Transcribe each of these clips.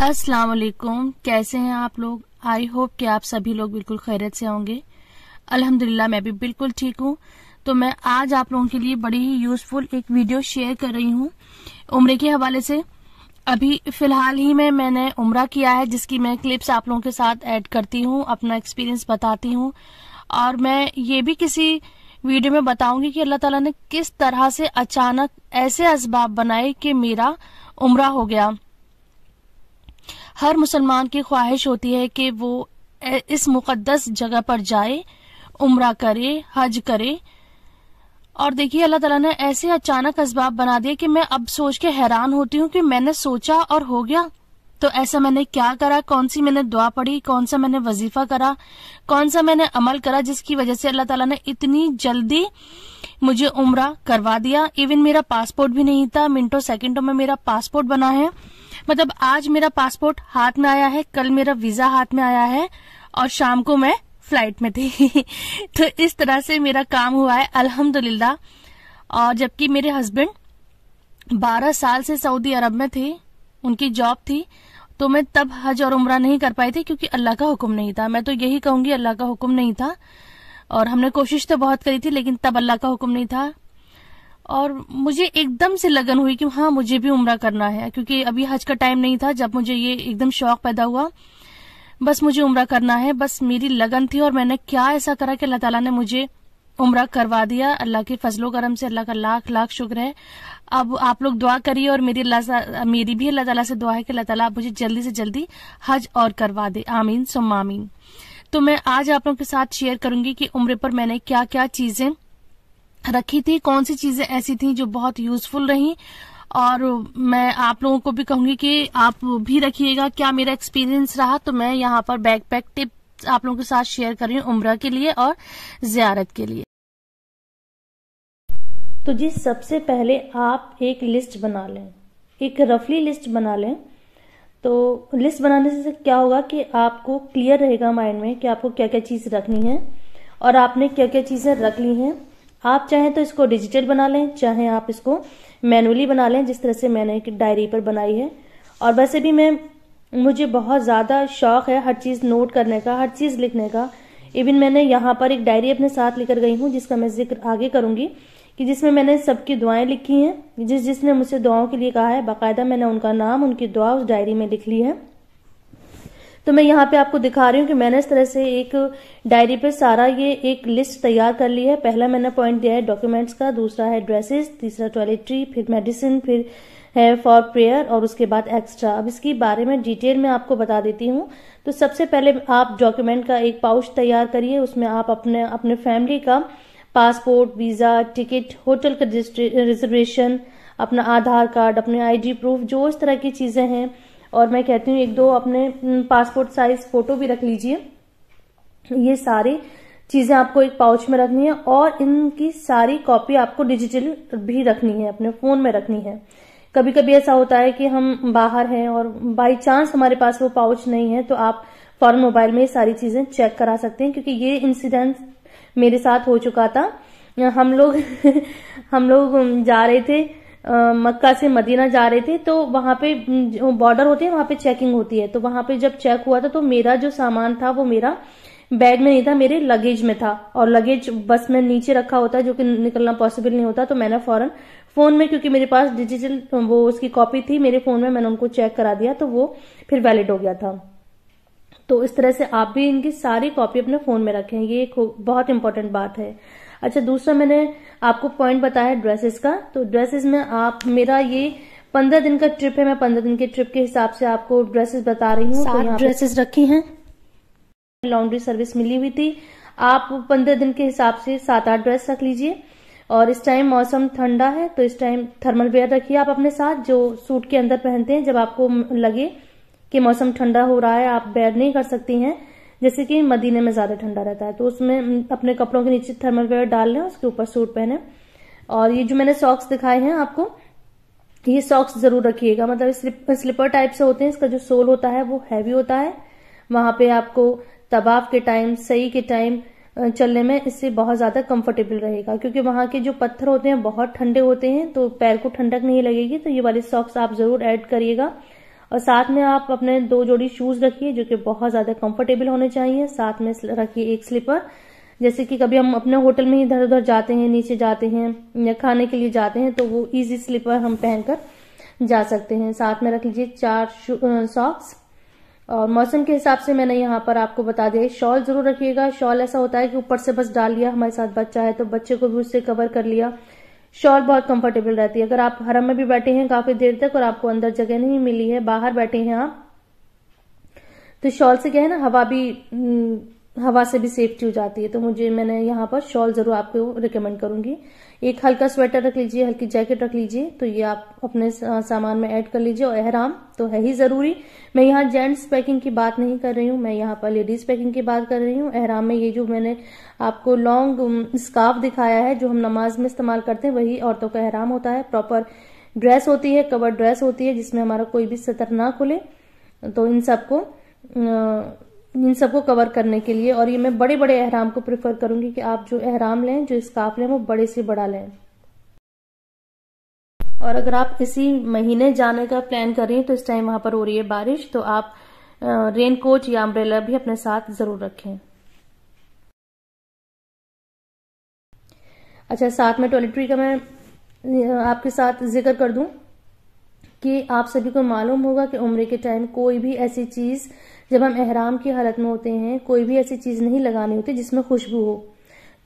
अस्सलाम वालेकुम, कैसे हैं आप लोग। आई होप कि आप सभी लोग बिल्कुल खैरियत से होंगे। अल्हम्दुलिल्लाह मैं भी बिल्कुल ठीक हूँ। तो मैं आज आप लोगों के लिए बड़ी ही यूजफुल एक वीडियो शेयर कर रही हूँ उम्रे के हवाले से। अभी फिलहाल ही में मैंने उम्रा किया है, जिसकी मैं क्लिप्स आप लोगों के साथ ऐड करती हूँ, अपना एक्सपीरियंस बताती हूँ। और मैं ये भी किसी वीडियो में बताऊंगी कि अल्लाह ताला ने किस तरह से अचानक ऐसे असबाब बनाए कि मेरा उम्रा हो गया। हर मुसलमान की ख्वाहिश होती है कि वो इस मुकद्दस जगह पर जाए, उम्रा करे, हज करे। और देखिए अल्लाह ताला ने ऐसे अचानक असबाब बना दिए कि मैं अब सोच के हैरान होती हूँ कि मैंने सोचा और हो गया। तो ऐसा मैंने क्या करा, कौन सी मैंने दुआ पढ़ी, कौन सा मैंने वजीफा करा, कौन सा मैंने अमल करा, जिसकी वजह से अल्लाह ताला ने इतनी जल्दी मुझे उम्रा करवा दिया। इवन मेरा पासपोर्ट भी नहीं था, मिनटों सेकंडों में मेरा पासपोर्ट बना है। मतलब आज मेरा पासपोर्ट हाथ में आया है, कल मेरा वीजा हाथ में आया है और शाम को मैं फ्लाइट में थी। तो इस तरह से मेरा काम हुआ है अल्हम्दुलिल्लाह। और जबकि मेरे हस्बैंड 12 साल से सऊदी अरब में थे, उनकी जॉब थी, तो मैं तब हज और उम्रा नहीं कर पाई थी क्योंकि अल्लाह का हुक्म नहीं था। मैं तो यही कहूंगी अल्लाह का हुक्म नहीं था। और हमने कोशिश तो बहुत करी थी लेकिन तब अल्लाह का हुक्म नहीं था। और मुझे एकदम से लगन हुई कि हाँ मुझे भी उम्रा करना है, क्योंकि अभी हज का टाइम नहीं था जब मुझे ये एकदम शौक पैदा हुआ। बस मुझे उम्रा करना है, बस मेरी लगन थी। और मैंने क्या ऐसा करा कि अल्लाह ताला ने मुझे उम्रा करवा दिया। अल्लाह के फजलो करम से अल्लाह का लाख लाख शुक्र है। अब आप लोग दुआ करिए और मेरी भी अल्लाह ताला से दुआ है कि अल्लाह ताला मुझे जल्दी से जल्दी हज और करवा दे। आमीन सुम्मा आमीन। तो मैं आज आप लोगों के साथ शेयर करूंगी कि उम्रे पर मैंने क्या क्या चीजें रखी थी, कौन सी चीजें ऐसी थी जो बहुत यूजफुल रही। और मैं आप लोगों को भी कहूंगी कि आप भी रखिएगा क्या मेरा एक्सपीरियंस रहा। तो मैं यहाँ पर बैकपैक टिप्स आप लोगों के साथ शेयर कर रही हूँ उम्रा के लिए और जियारत के लिए। तो जी सबसे पहले आप एक लिस्ट बना लें, एक रफली लिस्ट बना लें। तो लिस्ट बनाने से क्या होगा कि आपको क्लियर रहेगा माइंड में कि आपको क्या क्या चीज रखनी है और आपने क्या क्या चीजें रख ली हैं। आप चाहें तो इसको डिजिटल बना लें, चाहे आप इसको मैनुअली बना लें, जिस तरह से मैंने एक डायरी पर बनाई है। और वैसे भी मुझे बहुत ज्यादा शौक है हर चीज नोट करने का, हर चीज लिखने का। इवन मैंने यहाँ पर एक डायरी अपने साथ लेकर गई हूँ, जिसका मैं जिक्र आगे करूंगी, कि जिसमें मैंने सबकी दुआएं लिखी हैं। जिसने मुझसे दुआओं के लिए कहा है बाकायदा मैंने उनका नाम, उनकी दुआ उस डायरी में लिख ली है। तो मैं यहाँ पे आपको दिखा रही हूँ कि मैंने इस तरह से एक डायरी पे सारा ये एक लिस्ट तैयार कर ली है। पहला मैंने पॉइंट दिया है डॉक्यूमेंट्स का, दूसरा है ड्रेसेस, तीसरा टॉयलेटरी, फिर मेडिसिन, फिर है फॉर प्रेयर और उसके बाद एक्स्ट्रा। अब इसके बारे में डिटेल में आपको बता देती हूँ। तो सबसे पहले आप डॉक्यूमेंट का एक पाउच तैयार करिए। उसमें आप अपने फैमिली का पासपोर्ट, वीजा, टिकट, होटल का रिजर्वेशन, अपना आधार कार्ड, अपने ID प्रूफ, जो इस तरह की चीजें हैं। और मैं कहती हूँ एक दो अपने पासपोर्ट साइज फोटो भी रख लीजिए। ये सारी चीजें आपको एक पाउच में रखनी है और इनकी सारी कॉपी आपको डिजिटल भी रखनी है, अपने फोन में रखनी है। कभी कभी ऐसा होता है कि हम बाहर हैं और बाई चांस हमारे पास वो पाउच नहीं है, तो आप फौरन मोबाइल में ये सारी चीजें चेक करा सकते हैं, क्योंकि ये इंसिडेंट मेरे साथ हो चुका था। हम लोग जा रहे थे, मक्का से मदीना जा रहे थे, तो वहां पे बॉर्डर होती है, वहां पे चेकिंग होती है। तो वहां पे जब चेक हुआ था तो मेरा जो सामान था वो मेरा बैग में नहीं था, मेरे लगेज में था। और लगेज बस में नीचे रखा होता है, जो कि निकलना पॉसिबल नहीं होता। तो मैंने फौरन फोन में, क्योंकि मेरे पास डिजिटल वो उसकी कॉपी थी मेरे फोन में, मैंने उनको चेक करा दिया, तो वो फिर वैलिड हो गया था। तो इस तरह से आप भी इनकी सारी कॉपी अपने फोन में रखें, ये एक बहुत इंपॉर्टेंट बात है। अच्छा, दूसरा मैंने आपको पॉइंट बताया ड्रेसेस का। तो ड्रेसेस में मेरा ये 15 दिन का ट्रिप है, मैं 15 दिन के ट्रिप के हिसाब से आपको ड्रेसेस बता रही हूँ। तो यहाँ ड्रेसेस रखी हैं, लॉन्ड्री सर्विस मिली हुई थी। आप 15 दिन के हिसाब से 7-8 ड्रेस रख लीजिए। और इस टाइम मौसम ठंडा है तो इस टाइम थर्मल वेयर रखिए आप अपने साथ, जो सूट के अंदर पहनते हैं जब आपको लगे कि मौसम ठंडा हो रहा है, आप बेयर नहीं कर सकती हैं, जैसे कि मदीने में ज्यादा ठंडा रहता है, तो उसमें अपने कपड़ों के नीचे थर्मल वेयर डाल लें, उसके ऊपर सूट पहने। और ये जो मैंने सॉक्स दिखाए हैं आपको, ये सॉक्स जरूर रखिएगा, मतलब स्लीपर टाइप से होते हैं, इसका जो सोल होता है वो हैवी होता है। वहां पे आपको तवाफ के टाइम, सई के टाइम चलने में इससे बहुत ज्यादा कंफर्टेबल रहेगा, क्योंकि वहां के जो पत्थर होते हैं बहुत ठंडे होते हैं, तो पैर को ठंडक नहीं लगेगी। तो ये वाले सॉक्स आप जरूर ऐड करिएगा। और साथ में आप अपने 2 जोड़ी शूज रखिए जो कि बहुत ज्यादा कंफर्टेबल होने चाहिए। साथ में रखिए एक स्लीपर, जैसे कि कभी हम अपने होटल में इधर उधर जाते हैं, नीचे जाते हैं या खाने के लिए जाते हैं, तो वो इजी स्लीपर हम पहनकर जा सकते हैं। साथ में रख लीजिए 4 सॉक्स। और मौसम के हिसाब से मैंने यहाँ पर आपको बता दिया, शॉल जरूर रखिएगा। शॉल ऐसा होता है कि ऊपर से बस डाल लिया, हमारे साथ बच्चा है तो बच्चे को भी उससे कवर कर लिया। शॉल बहुत कंफर्टेबल रहती है। अगर आप हरम में भी बैठे हैं काफी देर तक और आपको अंदर जगह नहीं मिली है, बाहर बैठे हैं आप, तो शॉल से क्या है ना, हवा से भी सेफ्टी हो जाती है। तो मैंने यहाँ पर शॉल जरूर आपको रिकमेंड करूंगी। एक हल्का स्वेटर रख लीजिए, हल्की जैकेट रख लीजिए, तो ये आप अपने सामान में ऐड कर लीजिए। और एहराम तो है ही जरूरी। मैं यहाँ जेंट्स पैकिंग की बात नहीं कर रही हूँ, मैं यहाँ पर लेडीज पैकिंग की बात कर रही हूँ। एहराम में ये जो मैंने आपको लॉन्ग स्कार्फ दिखाया है, जो हम नमाज में इस्तेमाल करते हैं, वही औरतों का एहराम होता है। प्रॉपर ड्रेस होती है, कवर ड्रेस होती है, जिसमें हमारा कोई भी सतर ना खुले। तो इन सबको कवर करने के लिए, और ये मैं बड़े बड़े एहराम को प्रेफर करूंगी कि आप जो एहराम लें, जो स्कार्फ लें, वो बड़े से बड़ा लें। और अगर आप इसी महीने जाने का प्लान कर रही हैं, तो इस टाइम वहां पर हो रही है बारिश, तो आप रेन कोट या अम्ब्रेला भी अपने साथ जरूर रखें। अच्छा, साथ में टॉयलेटरी का मैं आपके साथ जिक्र कर दूं कि आप सभी को मालूम होगा कि उम्रे के टाइम कोई भी ऐसी चीज, जब हम एहराम की हालत में होते हैं, कोई भी ऐसी चीज नहीं लगानी होती जिसमें खुशबू हो।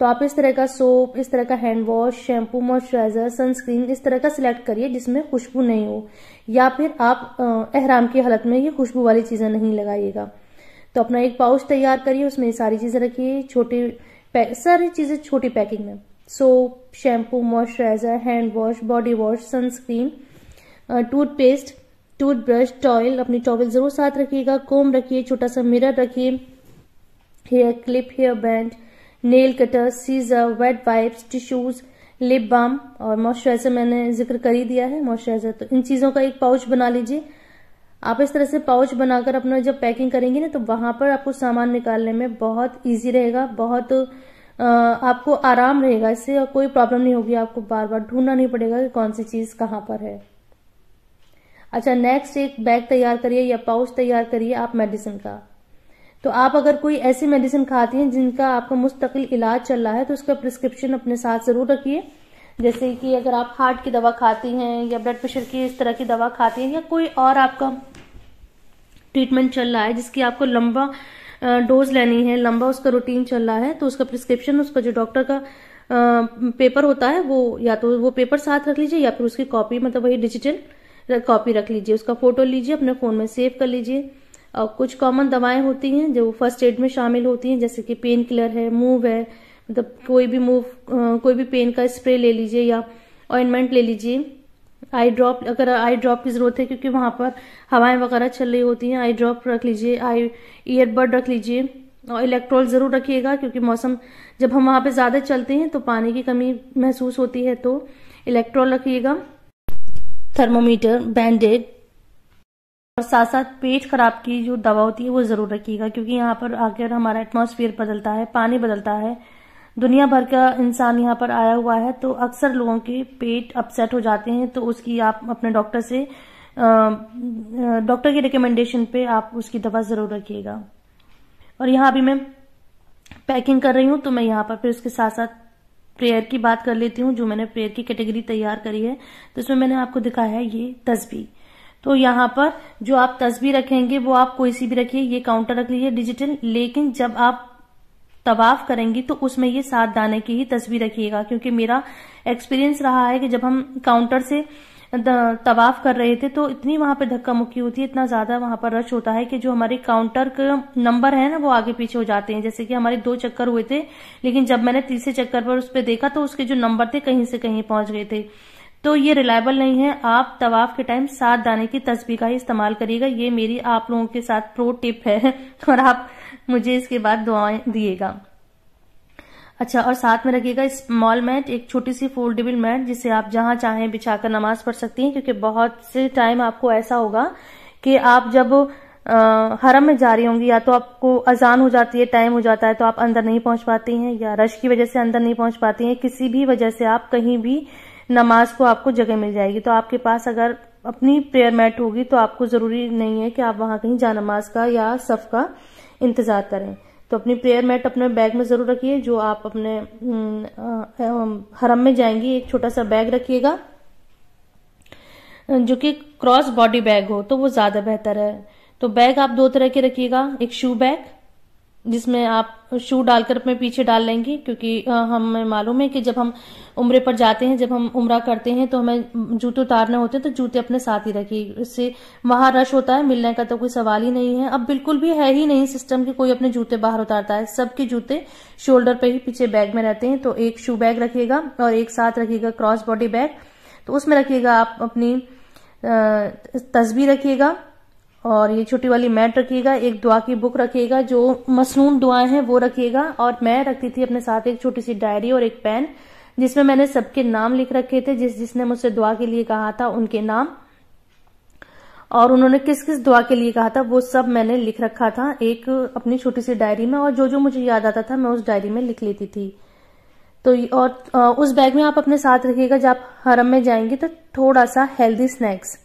तो आप इस तरह का सोप, इस तरह का hand wash, shampoo, moisturiser, sunscreen, इस तरह का सिलेक्ट करिए जिसमें खुशबू नहीं हो, या फिर आप एहराम की हालत में ये खुशबू वाली चीजें नहीं लगाइएगा। तो अपना एक पाउच तैयार करिए, उसमें ये सारी चीजें रखिए, सारी चीजें छोटी पैकिंग में। Soap, shampoo, moisturiser, hand wash, body wash, sunscreen, toothpaste, toothbrush, towel, अपनी टॉवल जरूर साथ रखिएगा। कोम रखिए, छोटा सा मिरर रखिए, hair clip, hair band, nail cutter, scissor, wet wipes, tissues, lip balm और मॉइस्चराइजर मैंने जिक्र कर ही दिया है, मॉइस्चराइजर। तो इन चीजों का एक पाउच बना लीजिए। आप इस तरह से पाउच बनाकर अपना जब पैकिंग करेंगे ना, तो वहां पर आपको सामान निकालने में बहुत ईजी रहेगा, बहुत आपको आराम रहेगा, इससे कोई प्रॉब्लम नहीं होगी, आपको बार बार ढूंढना नहीं पड़ेगा कि कौन सी चीज कहाँ पर है। अच्छा, नेक्स्ट एक बैग तैयार करिए या पाउच तैयार करिए आप मेडिसिन का। तो आप अगर कोई ऐसी मेडिसिन खाती हैं जिनका आपका मुस्तकिल इलाज चल रहा है, तो उसका प्रिस्क्रिप्शन अपने साथ जरूर रखिए। जैसे कि अगर आप हार्ट की दवा खाती हैं या ब्लड प्रेशर की इस तरह की दवा खाती हैं, या कोई और आपका ट्रीटमेंट चल रहा है जिसकी आपको लंबा डोज लेनी है, लंबा उसका रूटीन चल रहा है, तो उसका प्रिस्क्रिप्शन, उसका जो डॉक्टर का पेपर होता है, वो या तो वो पेपर साथ रख लीजिए या फिर उसकी कॉपी, मतलब वही डिजिटल कॉपी रख लीजिए, उसका फोटो लीजिए, अपने फोन में सेव कर लीजिए। और कुछ कॉमन दवाएं होती हैं जो फर्स्ट एड में शामिल होती हैं, जैसे कि पेन किलर है, मूव है, मतलब कोई भी पेन का स्प्रे ले लीजिए या ऑइंटमेंट ले लीजिए। आई ड्रॉप, अगर आई ड्रॉप की जरूरत है क्योंकि वहां पर हवाएं वगैरह चल रही होती हैं, आई ड्रॉप रख लीजिए, ईयरबड रख लीजिए। और इलेक्ट्रोल जरूर रखिएगा, क्योंकि मौसम जब हम वहां पे ज्यादा चलते हैं तो पानी की कमी महसूस होती है, तो इलेक्ट्रोल रखिएगा। थर्मोमीटर, बैंडेड, और साथ साथ पेट खराब की जो दवा होती है वो जरूर रखिएगा, क्योंकि यहाँ पर आकर हमारा एटमॉस्फेयर बदलता है, पानी बदलता है, दुनिया भर का इंसान यहाँ पर आया हुआ है, तो अक्सर लोगों के पेट अपसेट हो जाते हैं। तो उसकी आप अपने डॉक्टर से, डॉक्टर की रिकमेंडेशन पे आप उसकी दवा जरूर रखिएगा। और यहाँ अभी मैं पैकिंग कर रही हूँ, तो मैं यहाँ पर फिर उसके साथ साथ प्रेयर की बात कर लेती हूँ। जो मैंने प्रेयर की कैटेगरी तैयार करी है, तो इसमें मैंने आपको दिखाया है ये तस्बीह। तो यहाँ पर जो आप तस्बीह रखेंगे वो आप कोई सी भी रखिए, ये काउंटर रख लीजिए डिजिटल, लेकिन जब आप तवाफ करेंगी तो उसमें ये 7 दाने की ही तस्बीह रखिएगा, क्योंकि मेरा एक्सपीरियंस रहा है कि जब हम काउंटर से तवाफ कर रहे थे, तो इतनी वहां पे धक्का मुक्की होती है, इतना ज्यादा वहां पर रश होता है कि जो हमारे काउंटर का नंबर है ना वो आगे पीछे हो जाते हैं। जैसे कि हमारे 2 चक्कर हुए थे, लेकिन जब मैंने तीसरे चक्कर पर उस पर देखा तो उसके जो नंबर थे कहीं से कहीं पहुंच गए थे। तो ये रिलायबल नहीं है। आप तवाफ के टाइम 7 दाने की तस्बीह का ही इस्तेमाल करिएगा। ये मेरी आप लोगों के साथ प्रो टिप है और आप मुझे इसके बाद दुआएं दिएगा। अच्छा, और साथ में रखिएगा स्मॉल मैट, एक छोटी सी फोल्डेबल मैट, जिसे आप जहां चाहें बिछाकर नमाज पढ़ सकती हैं। क्योंकि बहुत से टाइम आपको ऐसा होगा कि आप जब हरम में जा रही होंगी, या तो आपको अजान हो जाती है, टाइम हो जाता है, तो आप अंदर नहीं पहुंच पाती हैं, या रश की वजह से अंदर नहीं पहुंच पाती हैं, किसी भी वजह से आप कहीं भी नमाज को आपको जगह मिल जाएगी। तो आपके पास अगर अपनी प्रेयर मैट होगी तो आपको जरूरी नहीं है कि आप वहां कहीं जा नमाज का या सफ का इंतजार करें। तो अपनी प्रेयर मैट अपने बैग में जरूर रखिए। जो आप अपने हरम में जाएंगी, एक छोटा सा बैग रखिएगा जो कि क्रॉस बॉडी बैग हो, तो वो ज्यादा बेहतर है। तो बैग आप 2 तरह के रखिएगा, एक शू बैग जिसमें आप शू डालकर अपने पीछे डाल लेंगे, क्योंकि हमें मालूम है कि जब हम उम्रे पर जाते हैं, जब हम उम्रा करते हैं तो हमें जूते उतारने होते हैं, तो जूते अपने साथ ही रखिए। इससे वहां रश होता है, मिलने का तो कोई सवाल ही नहीं है। अब बिल्कुल भी है ही नहीं सिस्टम कि कोई अपने जूते बाहर उतारता है, सबके जूते शोल्डर पे ही पीछे बैग में रहते हैं। तो एक शू बैग रखिएगा और एक साथ रखिएगा क्रॉस बॉडी बैग। तो उसमें रखिएगा आप अपनी तस्बीह रखिएगा, और ये छोटी वाली मैट रखिएगा, एक दुआ की बुक रखिएगा, जो मसनून दुआएं हैं वो रखिएगा। और मैं रखती थी अपने साथ एक छोटी सी डायरी और एक पेन, जिसमें मैंने सबके नाम लिख रखे थे, जिसने मुझसे दुआ के लिए कहा था उनके नाम, और उन्होंने किस किस दुआ के लिए कहा था वो सब मैंने लिख रखा था एक अपनी छोटी सी डायरी में। और जो जो मुझे याद आता था मैं उस डायरी में लिख लेती थी। तो और उस बैग में आप अपने साथ रखिएगा जब आप हरम में जाएंगे तो थोड़ा सा हेल्दी स्नैक्स,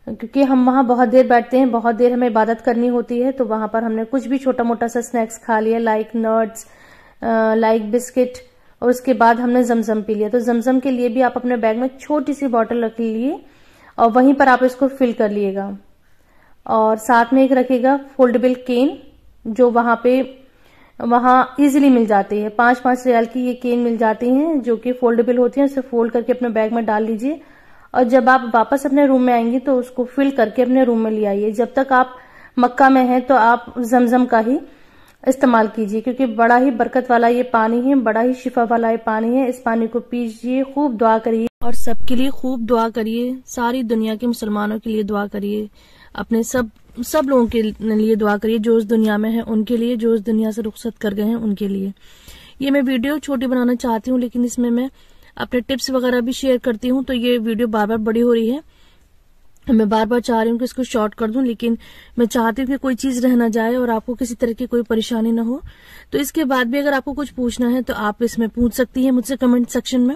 क्योंकि हम वहां बहुत देर बैठते हैं, बहुत देर हमें इबादत करनी होती है। तो वहां पर हमने कुछ भी छोटा मोटा सा स्नैक्स खा लिया, लाइक नट्स, लाइक बिस्किट, और उसके बाद हमने जमजम पी लिया। तो जमजम के लिए भी आप अपने बैग में छोटी सी बॉटल रख लीजिए और वहीं पर आप इसको फिल कर लिएगा। और साथ में एक रखिएगा फोल्डेबल केन, जो वहां इजीली मिल जाती है। 5-5 रियाल की ये केन मिल जाती हैं जो कि फोल्डेबल होती हैं। उसे फोल्ड करके अपने बैग में डाल लीजिए, और जब आप वापस अपने रूम में आएंगी तो उसको फिल करके अपने रूम में ले आइए। जब तक आप मक्का में हैं तो आप जमजम का ही इस्तेमाल कीजिए, क्योंकि बड़ा ही बरकत वाला ये पानी है, बड़ा ही शिफा वाला ये पानी है। इस पानी को पीजिए, खूब दुआ करिए, और सबके लिए खूब दुआ करिए, सारी दुनिया के मुसलमानों के लिए दुआ करिए, अपने सब लोगों के लिए दुआ करिए, जो इस दुनिया में है उनके लिए, जो इस दुनिया से रुखसत कर गए हैं उनके लिए। ये मैं वीडियो छोटी बनाना चाहती हूँ, लेकिन इसमें मैं अपने टिप्स वगैरह भी शेयर करती हूँ, तो ये वीडियो बार बार बड़ी हो रही है। मैं बार बार चाह रही हूँ कि इसको शॉर्ट कर दूं, लेकिन मैं चाहती हूँ कि कोई चीज रह ना जाए और आपको किसी तरह की कोई परेशानी ना हो। तो इसके बाद भी अगर आपको कुछ पूछना है तो आप इसमें पूछ सकती हैं मुझसे कमेंट सेक्शन में।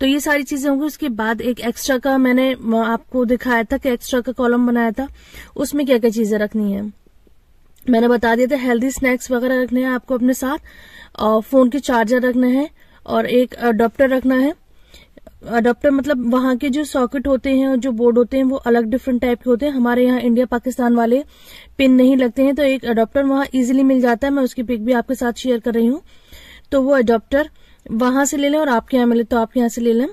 तो ये सारी चीजें होंगी। उसके बाद एक एक्स्ट्रा का मैंने आपको दिखाया था कि एक्स्ट्रा का कॉलम बनाया था, उसमें क्या क्या चीजें रखनी है मैंने बता दिया था। हेल्दी स्नैक्स वगैरह रखने हैं आपको अपने साथ, और फोन के चार्जर रखने हैं, और एक अडॉप्टर रखना है। अडॉप्टर मतलब वहां के जो सॉकेट होते हैं और जो बोर्ड होते हैं वो अलग डिफरेंट टाइप के होते हैं। हमारे यहाँ इंडिया पाकिस्तान वाले पिन नहीं लगते हैं, तो एक अडॉप्टर वहां इजीली मिल जाता है। मैं उसकी पिक भी आपके साथ शेयर कर रही हूँ। तो वो अडॉप्टर वहां से ले लें, और आपके यहाँ मिले तो आपके यहाँ से ले लें,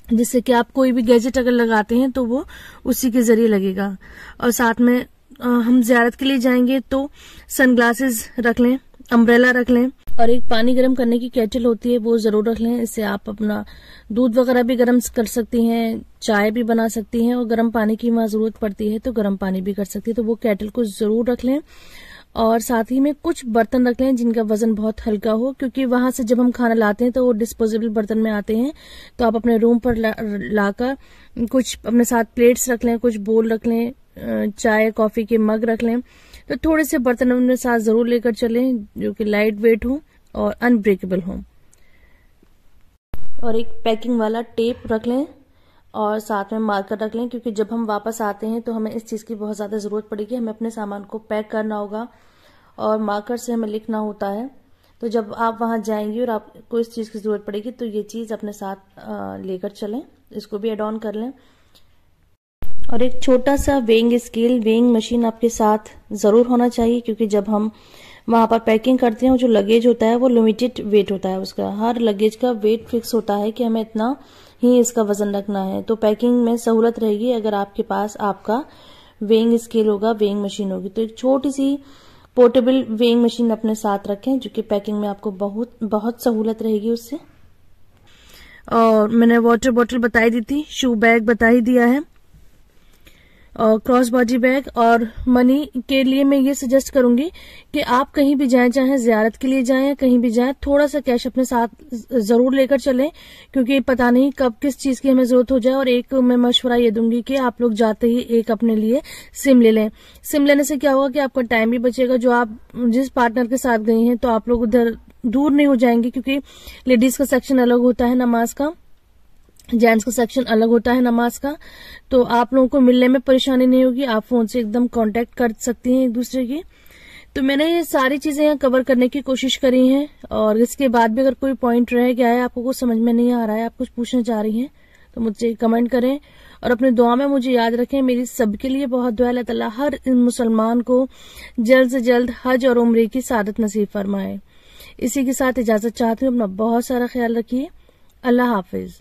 जिससे कि आप कोई भी गैजेट अगर लगाते हैं तो वो उसी के जरिए लगेगा। और साथ में हम जियारत के लिए जाएंगे तो सनग्लासेस रख लें, अम्ब्रेला रख लें, और एक पानी गर्म करने की केटल होती है वो जरूर रख लें। इससे आप अपना दूध वगैरह भी गर्म कर सकती हैं, चाय भी बना सकती हैं, और गर्म पानी की वहां जरूरत पड़ती है तो गर्म पानी भी कर सकती है। तो वो केटल को जरूर रख लें। और साथ ही में कुछ बर्तन रख लें जिनका वजन बहुत हल्का हो, क्योंकि वहां से जब हम खाना लाते हैं तो वो डिस्पोजेबल बर्तन में आते हैं। तो आप अपने रूम पर लाकर कुछ अपने साथ प्लेट्स रख लें, कुछ बोल रख लें, चाय कॉफी के मग रख लें। तो थोड़े से बर्तन अपने साथ जरूर लेकर चलें जो कि लाइट वेट हो और अनब्रेकेबल हो। और एक पैकिंग वाला टेप रख लें, और साथ में मार्कर रख लें, क्योंकि जब हम वापस आते हैं तो हमें इस चीज की बहुत ज्यादा जरूरत पड़ेगी। हमें अपने सामान को पैक करना होगा और मार्कर से हमें लिखना होता है। तो जब आप वहां जाएंगी और आपको इस चीज की जरूरत पड़ेगी तो ये चीज अपने साथ लेकर चलें, इसको भी एड ऑन कर लें। और एक छोटा सा वेइंग स्केल, वेइंग मशीन आपके साथ जरूर होना चाहिए, क्योंकि जब हम वहां पर पैकिंग करते हैं जो लगेज होता है वो लिमिटेड वेट होता है उसका। हर लगेज का वेट फिक्स होता है कि हमें इतना ही इसका वजन रखना है। तो पैकिंग में सहूलत रहेगी अगर आपके पास आपका वेइंग स्केल होगा, वेइंग मशीन होगी। तो एक छोटी सी पोर्टेबल वेइंग मशीन अपने साथ रखें, जो कि पैकिंग में आपको बहुत सहूलत रहेगी उससे। और मैंने वाटर बॉटल बताई दी थी, शू बैग बता ही दिया है, और क्रॉस बॉडी बैग। और मनी के लिए मैं ये सजेस्ट करूंगी कि आप कहीं भी जाएं, चाहे जियारत के लिए जाएं या कहीं भी जाएं, थोड़ा सा कैश अपने साथ जरूर लेकर चलें, क्योंकि पता नहीं कब किस चीज की हमें जरूरत हो जाए। और एक मैं मशवरा ये दूंगी कि आप लोग जाते ही एक अपने लिए सिम ले लें। सिम लेने से क्या होगा कि आपका टाइम भी बचेगा। जो आप जिस पार्टनर के साथ गई हैं तो आप लोग उधर दूर नहीं हो जाएंगे, क्योंकि लेडीज का सेक्शन अलग होता है नमाज का, जेंट्स का सेक्शन अलग होता है नमाज का। तो आप लोगों को मिलने में परेशानी नहीं होगी, आप फोन से एकदम कांटेक्ट कर सकती हैं एक दूसरे की। तो मैंने ये सारी चीजें यहाँ कवर करने की कोशिश करी है। और इसके बाद भी अगर कोई पॉइंट रह गया है, आपको कुछ समझ में नहीं आ रहा है, आप कुछ पूछना चाह रही हैं, तो मुझे कमेंट करें। और अपनी दुआ में मुझे याद रखें। मेरी सबके लिए बहुत दुआ है, अल्लाह ताला हर मुसलमान को जल्द से जल्द हज और उम्रे की सादत नसीब फरमाए। इसी के साथ इजाजत चाहती हूँ। अपना बहुत सारा ख्याल रखिए। अल्लाह हाफिज।